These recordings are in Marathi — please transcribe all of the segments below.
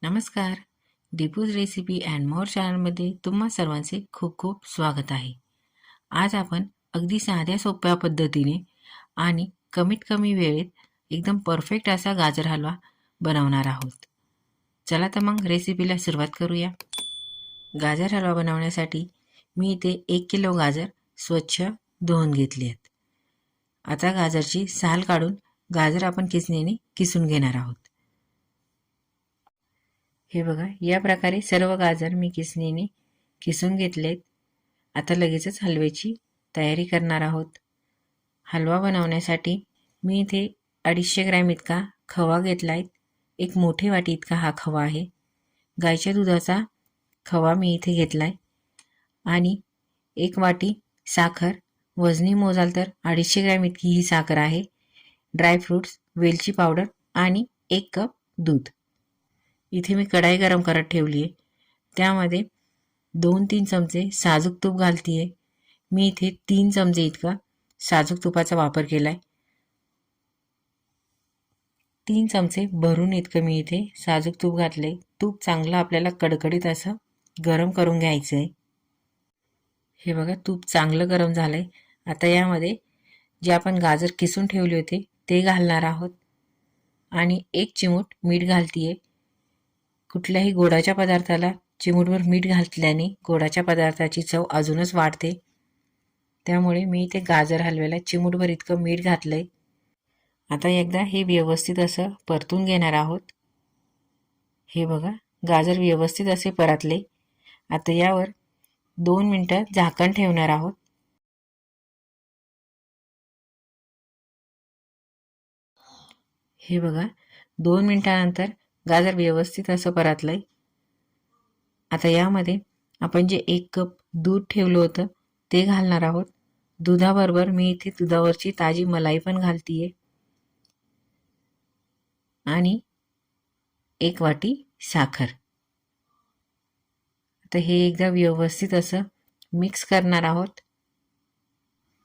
नमस्कार. दीपूज रेसिपी अँड मोर चॅनलमध्ये तुम्हा सर्वांचे खूप खूप स्वागत आहे. आज आपण अगदी साध्या सोप्या पद्धतीने आणि कमीत कमी वेळेत एकदम परफेक्ट असा गाजर हलवा बनवणार आहोत. चला तर मग रेसिपीला सुरुवात करूया. गाजर हलवा बनवण्यासाठी मी इथे 1 किलो गाजर स्वच्छ धुवून घेतली आहेत. आता गाजरची साल काढून गाजर आपण किसणीने किसून घेणार आहोत. हे बघा, या प्रकारे सर्व गाजर मी किसणीने किसून घेतलेत. आता लगेचच हलव्याची तयारी करणार आहोत. हलवा बनवण्यासाठी मी इथे 250 ग्रॅम इतका खवा घेतला आहे. एक मोठी वाटी इतका हा खवा आहे. गाईच्या दुधाचा खवा मी इथे घेतला आहे आणि 1 वाटी साखर, वजनी मोजाल तर 250 ग्रॅम इतकी ही साखर आहे. ड्रायफ्रूट्स, वेलची पावडर आणि 1 कप दूध. इथे मी कढाई गरम करत ठेवली आहे. त्यामध्ये 2-3 चमचे साजूक तूप घालते आहे. मी इथे 3 चमचे इतका साजूक तुपाचा वापर केला आहे. 3 चमचे भरून इतकं मी इथे साजूक तूप घातले. तूप चांगलं आपल्याला कडकडीत असं गरम करून घ्यायचं आहे. हे बघा, तूप चांगलं गरम झालं आहे. आता यामध्ये जे आपण गाजर किसून ठेवले होते ते घालणार आहोत आणि 1 चिमूट मीठ घालते आहे. कुठल्याही गोडाच्या पदार्थाला चिमूटभर मीठ घातल्याने गोडाच्या पदार्थाची चव अजूनच वाढते. त्यामुळे मी इथे गाजर हलव्याला चिमूटभर इतकं मीठ घातलंय. आता एकदा हे व्यवस्थित असं परतून घेणार आहोत. हे बघा, गाजर व्यवस्थित असे परतले. आता यावर 2 मिनिटं झाकण ठेवणार आहोत. हे बघा, 2 मिनिटानंतर गाजर व्यवस्थित असं परतलंय. आता यामध्ये आपण जे 1 कप दूध ठेवलं होतं ते घालणार आहोत. दुधाबरोबर मी इथे दुधावरची ताजी मलाई पण घालतीये आणि 1 वाटी साखर. आता हे एकदा व्यवस्थित असं मिक्स करणार आहोत.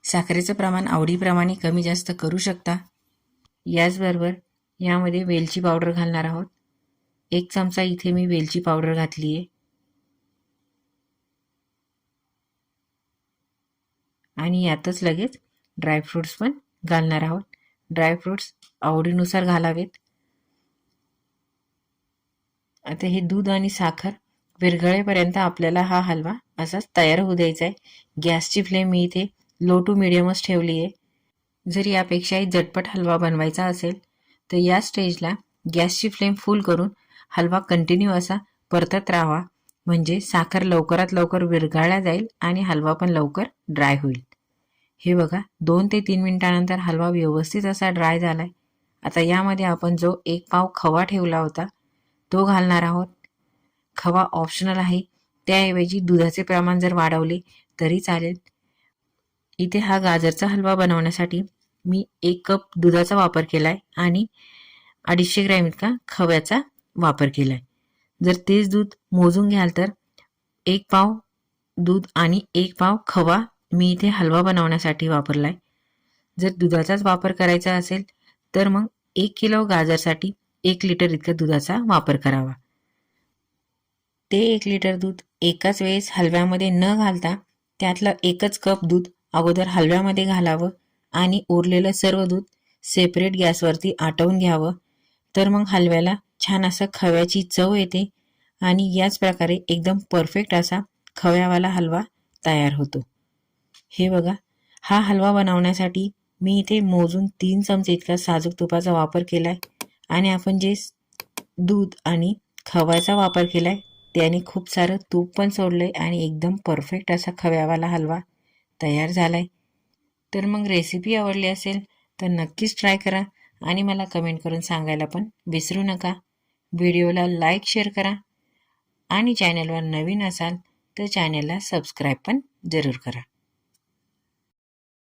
साखरेचं प्रमाण आवडीप्रमाणे कमी जास्त करू शकता. याचबरोबर यामध्ये वेलची पावडर घालणार आहोत. 1 चमचा इथे मी वेलची पावडर घातली आहे आणि यातच लगेच ड्रायफ्रूट्स पण घालणार आहोत. ड्रायफ्रूट्स आवडीनुसार घालावेत. आता हे दूध आणि साखर विरघळेपर्यंत आपल्याला हा हलवा असाच तयार होऊ द्यायचा आहे. गॅसची फ्लेम मी इथे लो टू मिडियमच ठेवली आहे. जर यापेक्षाही झटपट हलवा बनवायचा असेल तर या स्टेजला गॅसची फ्लेम फुल करून हलवा कंटिन्यू असा परतत राहावा, म्हणजे साखर लवकरात लवकर विरघळला जाईल आणि हलवा पण लवकर ड्राय होईल. हे बघा, 2 ते 3 मिनिटानंतर हलवा व्यवस्थित असा ड्राय झालाय. आता यामध्ये आपण जो 1 पाव खवा ठेवला होता तो घालणार आहोत. खवा ऑप्शनल आहे, त्याऐवजी दुधाचे प्रमाण जर वाढवले तरी चालेल. इथे हा गाजरचा हलवा बनवण्यासाठी मी 1 कप दुधाचा वापर केलाय आणि 250 ग्रॅम इतका खव्याचा वापर केलाय. जर तेच दूध मोजून घ्याल तर 1 पाव दूध आणि 1 पाव खवा मी इथे हलवा बनवण्यासाठी वापरलाय. जर दुधाचाच वापर करायचा असेल तर मग 1 किलो गाजरसाठी 1 लिटर इतका दुधाचा वापर करावा. ते 1 लिटर दूध एकाच वेळेस हलव्यामध्ये न घालता त्यातलं 1च कप दूध अगोदर हलव्यामध्ये घालावं आणि उरलेलं सर्व दूध सेपरेट गॅसवरती आटवून घ्यावं. तर मग हलव्याला छान असं खव्याची चव येते आणि याच प्रकारे एकदम परफेक्ट असा खव्यावाला हलवा तयार होतो. हे बघा, हा हलवा बनवण्यासाठी मी इथे मोजून 3 चमचे इतका साजूक तुपाचा वापर केलाय आणि आपण जे दूध आणि खव्याचा वापर केलाय त्याने खूप सारं तूप पण सोडलंय आणि एकदम परफेक्ट असा खव्यावाला हलवा तयार झालाय. तर मग रेसिपी आवडली असेल तर नक्कीच ट्राय करा आणि मला कमेंट करून सांगायला पण विसरू नका. व्हिडिओला लाईक, शेअर करा आणि चॅनलवर नवीन असाल तर चॅनलला सबस्क्राईब पण जरूर करा.